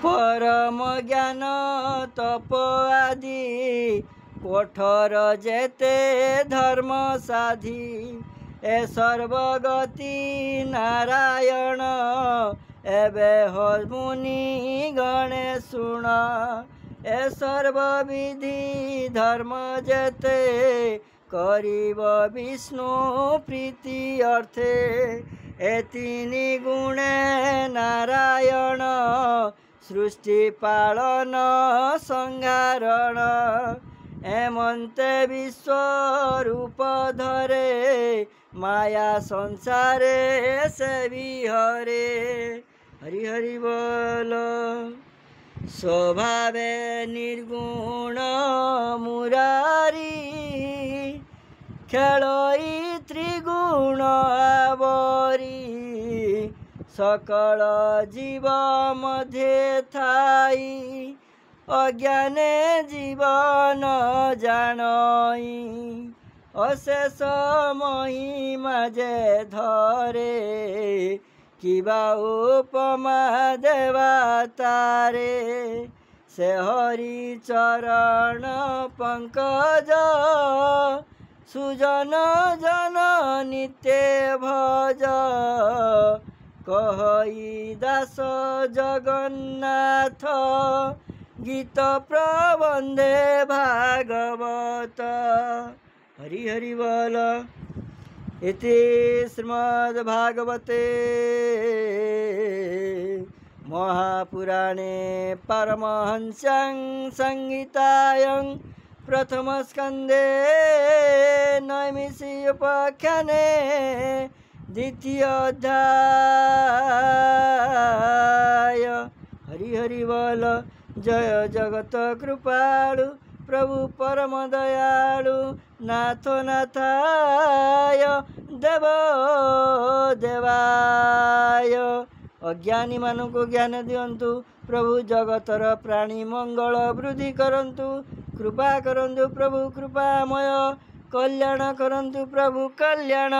परम ज्ञान तप आदि कोठर जेते धर्म साधी ए सर्वगति नारायण एबे हो मुनि गणे सुण ए सर्वविधि धर्म जेते करिब विष्णु प्रीति अर्थे ए तीनि गुणे नारायण सृष्टि पालन संहारण एमंते विश्वरूप धरे माया संसारे से विहरे हरि हरि बोल स्वभावे निर्गुण मुरारी खेलोई त्रिगुण आवरी सकल जीव मध्य थाई अज्ञाने जीवन जानई अशेष महिमा जे धरे किबा उपमा देवा तारे से हरि चरण पंकज सुजन जन नित्य भज कहई दास जगन्नाथ गीत प्रबंधे भागवत हरि हरि बोल इति श्रीमद्भागवते महापुराणे परमहंस्यां संहितायां प्रथमस्कन्धे नैमिषि उपाख्याने द्वितीय अध्याय हरि हरि बोल जय जगत कृपालु प्रभु परम दयालु नाथ नाथाय देव देवाय अज्ञानी मानक ज्ञान दियंतु प्रभु जगतर प्राणी मंगल वृद्धि करंतु कृपा करंतु प्रभु कृपामय कल्याण करंतु प्रभु कल्याणमय।